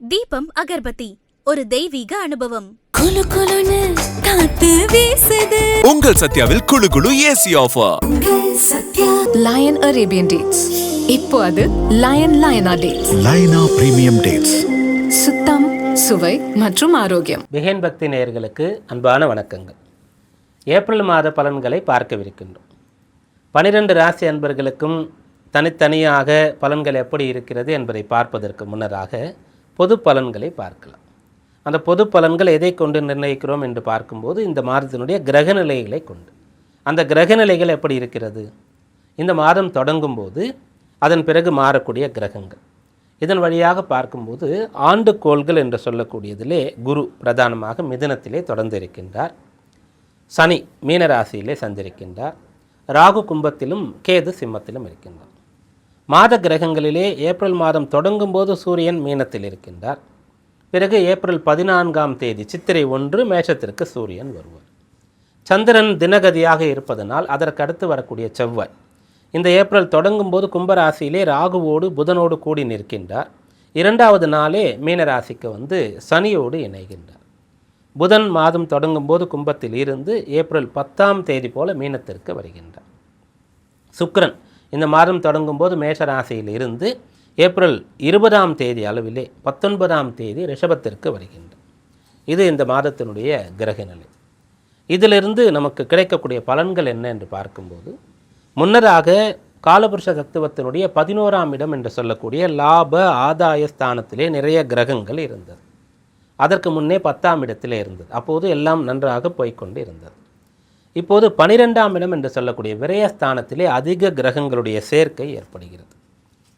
தீபம் அகர்பத்தி ஒரு தெய்வீக அனுபவம். குளு குளுன்னு காத்து வீசுது. உங்கள் சத்யாவில் குளு குளு AC offer. Lion Arabian dates. இப்போ அது லயனா டேட்ஸ். லயனா பிரீமியம் டேட்ஸ். சுத்தம், சுவை மற்றும் ஆரோக்கியம். பிகேன் பக்தி நேயர்களுக்கு அன்பான வணக்கங்கள். ஏப்ரல் மாத பலன்களை பார்க்கவிருக்கின்றோம். 12 ராசி அன்பர்களுக்கும் தனித்தனியாக பலன்கள் எப்படி இருக்கிறது என்பதை பார்ப்பதற்கு முன்னராக பொது பலன்களை பார்க்கலாம். அந்த பொது பலன்கள் எதை கொண்டு நிர்ணயிக்கிறோம் என்று பார்க்கும்போது இந்த மாதத்தினுடைய கிரகநிலைகளை கொண்டு. அந்த கிரகநிலைகள் எப்படி இருக்கிறது? இந்த மாதம் தொடங்கும் போது அதன் பிறகு மாறக்கூடிய கிரகங்கள், இதன் வழியாக பார்க்கும்போது ஆண்டுகோள்கள் என்று சொல்லக்கூடியதிலே குரு பிரதானமாக மிதுனத்திலே தொடர்ந்து இருக்கின்றார். சனி மீனராசியிலே சஞ்சரிக்கின்றார். ராகு கும்பத்திலும் கேது சிம்மத்திலும் இருக்கின்றார். மாத கிரகங்களிலே ஏப்ரல் மாதம் தொடங்கும் போது சூரியன் மீனத்தில் இருக்கின்றார். பிறகு ஏப்ரல் 14ஆம் தேதி சித்திரை 1 மேஷத்திற்கு சூரியன் வருவார். சந்திரன் தினகதியாக இருப்பதனால் அதற்கு அடுத்து வரக்கூடிய செவ்வாய் இந்த ஏப்ரல் தொடங்கும் போது கும்பராசியிலே ராகுவோடு புதனோடு கூடி நிற்கின்றார். 2வது நாளே மீனராசிக்கு சனியோடு இணைகின்றார். புதன் மாதம் தொடங்கும் போது கும்பத்தில் இருந்து ஏப்ரல் 10ஆம் தேதி போல மீனத்திற்கு வருகின்றார். சுக்கிரன் இந்த மாதம் தொடங்கும் போது மேஷராசியில் இருந்து ஏப்ரல் 20ஆம் தேதி அளவிலே 19ஆம் தேதி ரிஷபத்திற்கு வருகின்றார். இது இந்த மாதத்தினுடைய கிரகநிலை. இதிலிருந்து நமக்கு கிடைக்கக்கூடிய பலன்கள் என்ன என்று பார்க்கும்போது, முன்னதாக காலபுருஷ தத்துவத்தினுடைய 11ஆம் இடம் என்று சொல்லக்கூடிய லாப ஆதாய ஸ்தானத்திலே நிறைய கிரகங்கள் இருந்தது. அதற்கு முன்னே 10ஆம் இடத்திலே இருந்தது. அப்போது எல்லாம் நன்றாக போய்கொண்டு இருந்தது. இப்போது 12ஆம் இடம் என்று சொல்லக்கூடிய விரயஸ்தானத்திலே அதிக கிரகங்களுடைய சேர்க்கை ஏற்படுகிறது.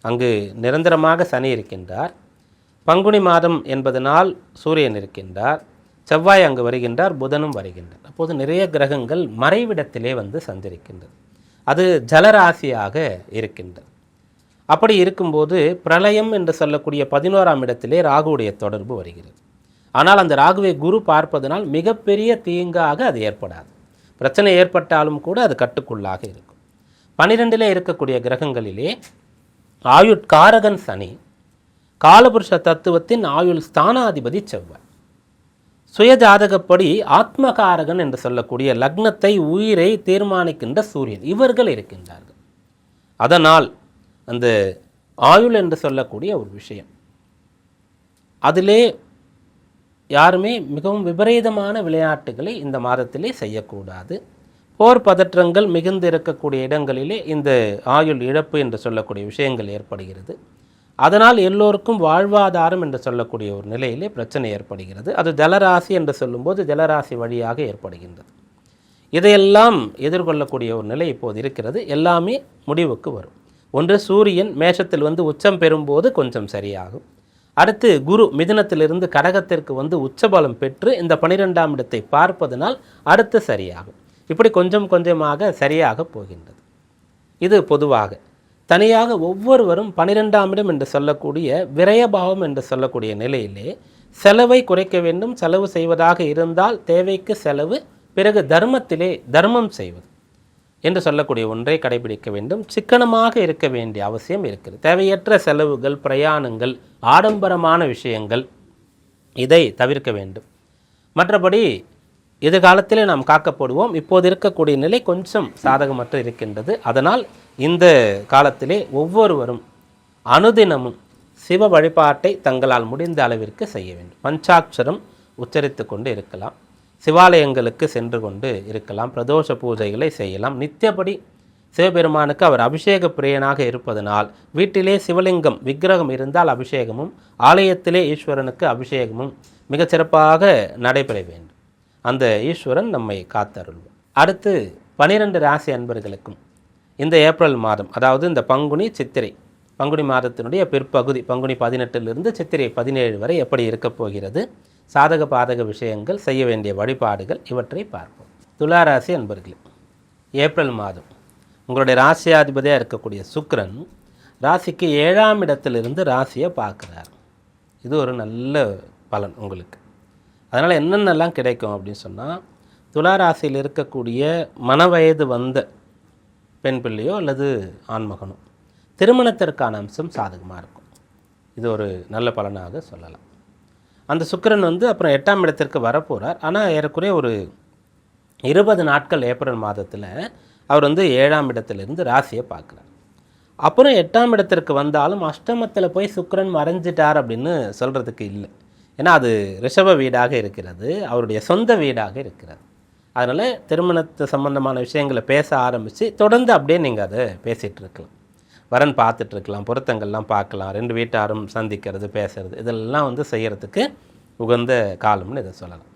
அங்கு நிரந்தரமாக சனி இருக்கின்றார். பங்குனி மாதம் என்பதனால் சூரியன் இருக்கின்றார். செவ்வாய் அங்கு வருகின்றார். புதனும் வருகின்றார். அப்போது நிறைய கிரகங்கள் மறைவிடத்திலே சஞ்சரிக்கின்றது. அது ஜலராசியாக இருக்கின்றது. அப்படி இருக்கும்போது பிரளயம் என்று சொல்லக்கூடிய 11ஆம் இடத்திலே ராகுவுடைய தொடர்பு வருகிறது. ஆனால் அந்த ராகுவை குரு பார்ப்பதனால் மிகப்பெரிய தீங்காக அது ஏற்படாது. பிரச்சனை ஏற்பட்டாலும் கூட அது கட்டுக்குள்ளாக இருக்கும். 12லே இருக்கக்கூடிய கிரகங்களிலே ஆயுட்காரகன் சனி, காலபுருஷ தத்துவத்தின் ஆயுள் ஸ்தானாதிபதி செவ்வாய், சுயஜாதகப்படி ஆத்மகாரகன் என்று சொல்லக்கூடிய லக்னத்தை உயிரை தீர்மானிக்கின்ற சூரியன், இவர்கள் இருக்கின்றார்கள். அதனால் அந்த ஆயுள் என்று சொல்லக்கூடிய ஒரு விஷயம், அதிலே யாருமே மிகவும் விபரீதமான விளையாட்டுகளை இந்த மாதத்திலே செய்யக்கூடாது. போர் பதற்றங்கள் மிகுந்து இருக்கக்கூடிய இடங்களிலே இந்த ஆயுள் இழப்பு என்று சொல்லக்கூடிய விஷயங்கள் ஏற்படுகிறது. அதனால் எல்லோருக்கும் வாழ்வாதாரம் என்று சொல்லக்கூடிய ஒரு நிலையிலே பிரச்சனை ஏற்படுகிறது. அது ஜலராசி என்று சொல்லும்போது ஜலராசி வழியாக ஏற்படுகின்றது. இதையெல்லாம் எதிர்கொள்ளக்கூடிய ஒரு நிலை இப்போது இருக்கிறது. எல்லாமே முடிவுக்கு வரும். ஒன்று, சூரியன் மேஷத்தில் உச்சம் பெறும்போது கொஞ்சம் சரியாகும். அடுத்து குரு மிதுனத்திலிருந்து கடகத்திற்கு உச்சபலம் பெற்று இந்த 12ஆம் இடத்தை பார்ப்பதனால் அடுத்து சரியாகும். இப்படி கொஞ்சம் கொஞ்சமாக சரியாக போகின்றது. இது பொதுவாக. தனியாக ஒவ்வொருவரும் 12ஆம் இடம் என்று சொல்லக்கூடிய விரயபாவம் என்று சொல்லக்கூடிய நிலையிலே செலவை குறைக்க வேண்டும். செலவு செய்வதாக இருந்தால் தேவைக்கு செலவு, பிறகு தர்மத்திலே தர்மம் செய்வது என்று சொல்லக்கூடிய ஒன்றை கடைபிடிக்க வேண்டும். சிக்கனமாக இருக்க வேண்டிய அவசியம் இருக்கிறது. தேவையற்ற செலவுகள், பிரயாணங்கள், ஆடம்பரமான விஷயங்கள், இதை தவிர்க்க வேண்டும். மற்றபடி எதிர்காலத்திலே நாம் காக்கப்படுவோம். இப்போது இருக்கக்கூடிய நிலை கொஞ்சம் சாதகமற்று இருக்கின்றது. அதனால் இந்த காலத்திலே ஒவ்வொருவரும் அனுதினமும் சிவ வழிபாட்டை தங்களால் முடிந்த அளவிற்கு செய்ய வேண்டும். பஞ்சாட்சரம் உச்சரித்து கொண்டு இருக்கலாம். சிவாலயங்களுக்கு சென்று கொண்டு இருக்கலாம். பிரதோஷ பூஜைகளை செய்யலாம். நித்தியப்படி சிவபெருமானுக்கு அவர் அபிஷேக பிரியனாக இருப்பதனால் வீட்டிலே சிவலிங்கம் விக்கிரகம் இருந்தால் அபிஷேகமும், ஆலயத்திலே ஈஸ்வரனுக்கு அபிஷேகமும் மிகச்சிறப்பாக நடைபெற வேண்டும். அந்த ஈஸ்வரன் நம்மை காத்தருள்வார். அடுத்து 12 ராசி அன்பர்களுக்கும் இந்த ஏப்ரல் மாதம், அதாவது இந்த பங்குனி சித்திரை, பங்குனி மாதத்தினுடைய பிற்பகுதி பங்குனி 18லிருந்து சித்திரை 17 வரை எப்படி இருக்கப் போகிறது, சாதக பாதக விஷயங்கள், செய்ய வேண்டிய வழிபாடுகள், இவற்றை பார்ப்போம். துளாராசி அன்பர்களே, ஏப்ரல் மாதம் உங்களுடைய ராசியாதிபதியாக இருக்கக்கூடிய சுக்கிரன் ராசிக்கு 7ஆம் இடத்திலிருந்து ராசியை பார்க்குறார். இது ஒரு நல்ல பலன் உங்களுக்கு. அதனால் என்னென்னலாம் கிடைக்கும் அப்படின்னு சொன்னால், துளாராசியில் இருக்கக்கூடிய மனவயது வந்த பெண் பிள்ளையோ அல்லது ஆண்மகனோ திருமணத்திற்கான அம்சம் சாதகமாக இருக்கும். இது ஒரு நல்ல பலனாக சொல்லலாம். அந்த சுக்கிரன் வந்து அப்புறம் 8ஆம் இடத்திற்கு வரப்போகிறார். ஆனால் ஏறக்குறைய ஒரு 20 நாட்கள் ஏப்ரல் மாதத்தில் அவர் வந்து 7ஆம் இடத்திலிருந்து ராசியை பார்க்குறார். அப்புறம் 8ஆம் இடத்திற்கு வந்தாலும் அஷ்டமத்தில் போய் சுக்கிரன் மறைஞ்சிட்டார் அப்படின்னு சொல்கிறதுக்கு இல்லை. ஏன்னா அது ரிஷப வீடாக இருக்கிறது, அவருடைய சொந்த வீடாக இருக்கிறது. அதனால் திருமணத்து சம்பந்தமான விஷயங்களை பேச ஆரம்பித்து தொடர்ந்து அப்படியே நீங்கள் அதை பேசிகிட்டு இருக்கலாம். வரன் பார்த்துட்ருக்கலாம், பொருத்தங்கள்லாம் பார்க்கலாம், 2 வீட்டாரும் சந்திக்கிறது, பேசுறது, இதெல்லாம் வந்து செய்கிறதுக்கு உகந்த காலம்னு இதை சொல்லலாம்.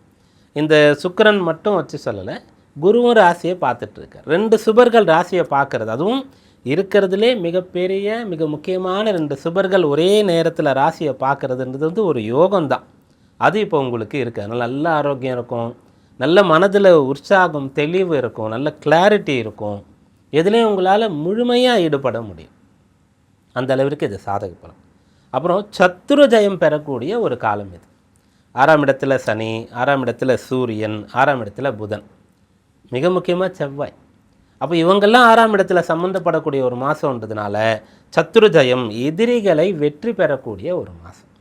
இந்த சுக்கிரன் மட்டும் வச்சு சொல்லலை, குருவும் ராசியை பார்த்துட்ருக்கார். 2 சுபர்கள் ராசியை பார்க்குறது, அதுவும் இருக்கிறதுலே மிகப்பெரிய மிக முக்கியமான 2 சுபர்கள் ஒரே நேரத்தில் ராசியை பார்க்குறதுன்றது வந்து ஒரு யோகம்தான். அது இப்போ உங்களுக்கு இருக்குது. அதனால் நல்ல ஆரோக்கியம் இருக்கும், நல்ல மனதில் உற்சாகம் தெளிவு இருக்கும், நல்ல கிளாரிட்டி இருக்கும், எதுலேயும் உங்களால் முழுமையாக ஈடுபட முடியும். அந்த அளவிற்கு இது சாதகப்படும். அப்புறம் சத்துரு ஜெயம் பெறக்கூடிய ஒரு காலம் இது. 6ஆம் இடத்துல சனி, 6ஆம் இடத்துல சூரியன், 6ஆம் இடத்துல புதன், மிக முக்கியமாக செவ்வாய். அப்போ இவங்கெல்லாம் 6ஆம் இடத்துல சம்மந்தப்படக்கூடிய ஒரு மாதம்ன்றதுனால சத்துரு ஜெயம், எதிரிகளை வெற்றி பெறக்கூடிய ஒரு மாதம்.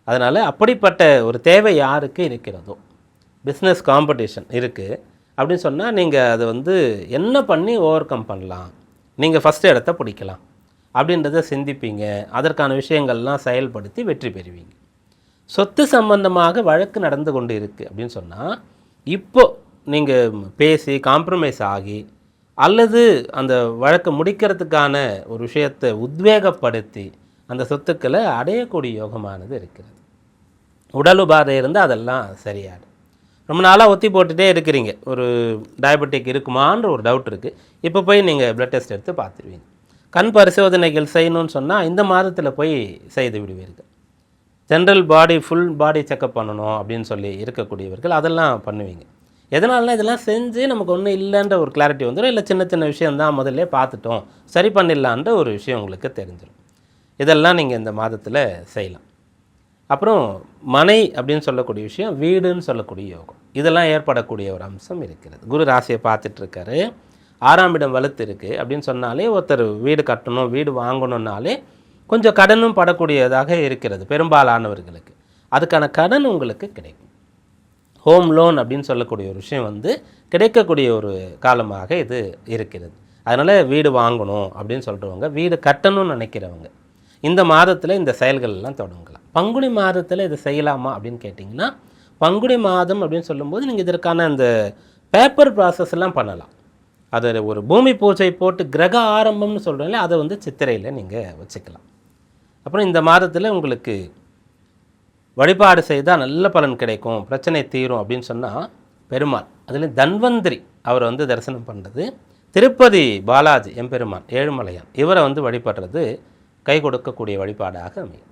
அதனால் அப்படிப்பட்ட ஒரு தேவை யாருக்கு இருக்கிறதோ, பிஸ்னஸ் காம்படிஷன் இருக்குது அப்படின்னு சொன்னால் நீங்கள் அதை வந்து என்ன பண்ணி ஓவர் கம் பண்ணலாம், நீங்கள் ஃபஸ்ட்டு இடத்த பிடிக்கலாம் அப்படின்றத சிந்திப்பீங்க. அதற்கான விஷயங்கள்லாம் செயல்படுத்தி வெற்றி பெறுவீங்க. சொத்து சம்பந்தமாக வழக்கு நடந்து கொண்டு இருக்குது அப்படின்னு சொன்னால் இப்போது நீங்கள் பேசி காம்ப்ரமைஸ் ஆகி அல்லது அந்த வழக்கை முடிக்கிறதுக்கான ஒரு விஷயத்தை உத்வேகப்படுத்தி அந்த சொத்துக்களை அடையக்கூடிய யோகமானது இருக்கிறது. உடல் உபாதை இருந்தால் அதெல்லாம் சரியாடும். ரொம்ப நாளாக ஒத்தி போட்டுகிட்டே இருக்கிறீங்க, ஒரு டயபெட்டிக் இருக்குமான்ற ஒரு டவுட் இருக்குது, இப்போ போய் நீங்கள் பிளட் டெஸ்ட் எடுத்து பார்த்துருவீங்க. கண் பரிசோதனைகள் செய்யணும்னு சொன்னால் இந்த மாதத்தில் போய் செய்து விடுவீர்கள். General body full body checkup பண்ணணும் அப்படின்னு சொல்லி இருக்கக்கூடியவர்கள் அதெல்லாம் பண்ணுவீங்க. எதனாலனா இதெல்லாம் செஞ்சு நமக்கு ஒன்றும் இல்லைன்ற ஒரு கிளாரிட்டி வந்துடும், இல்லை சின்ன சின்ன விஷயந்தான் முதல்ல பார்த்துட்டோம் சரி பண்ணிடலான்ற ஒரு விஷயம் உங்களுக்கு தெரிஞ்சிடும். இதெல்லாம் நீங்கள் இந்த மாதத்தில் செய்யலாம். அப்புறம் மனை அப்படின்னு சொல்லக்கூடிய விஷயம், வீடுன்னு சொல்லக்கூடிய யோகம், இதெல்லாம் ஏற்படக்கூடிய ஒரு அம்சம் இருக்கிறது. குரு ராசியை பார்த்துட்ருக்காரு, 6ஆம் இடம் வலுத்து இருக்குது அப்படின்னு சொன்னாலே ஒருத்தர் வீடு கட்டணும், வீடு வாங்கணுன்னாலே கொஞ்சம் கடனும் படக்கூடியதாக இருக்கிறது பெரும்பாலானவர்களுக்கு. அதுக்கான கடன் உங்களுக்கு கிடைக்கும். ஹோம் லோன் அப்படின்னு சொல்லக்கூடிய ஒரு விஷயம் வந்து கிடைக்கக்கூடிய ஒரு காலமாக இது இருக்கிறது. அதனால் வீடு வாங்கணும் அப்படின்னு சொல்கிறவங்க, வீடு கட்டணும்னு நினைக்கிறவங்க இந்த மாதத்தில் இந்த செயல்கள்லாம் தொடங்கலாம். பங்குனி மாதத்தில் இது செய்யலாமா அப்படின்னு கேட்டிங்கன்னா, பங்குனி மாதம் அப்படின்னு சொல்லும்போது நீங்கள் இதற்கான அந்த பேப்பர் ப்ராசஸ்லாம் பண்ணலாம். அதை ஒரு பூமி பூஜை போட்டு கிரக ஆரம்பம்னு சொல்கிறீங்களே, அதை வந்து சித்திரையில் நீங்கள் வச்சுக்கலாம். அப்புறம் இந்த மாதத்தில் உங்களுக்கு வழிபாடு செய்தால் நல்ல பலன் கிடைக்கும், பிரச்சனை தீரும் அப்படின்னு சொன்னால் பெருமாள், அதுலேயும் தன்வந்திரி அவரை வந்து தரிசனம் பண்ணுறது, திருப்பதி பாலாஜி எம்பெருமான் ஏழுமலையான் இவரை வந்து வழிபடுறது கை கொடுக்கக்கூடிய வழிபாடாக அமையும்.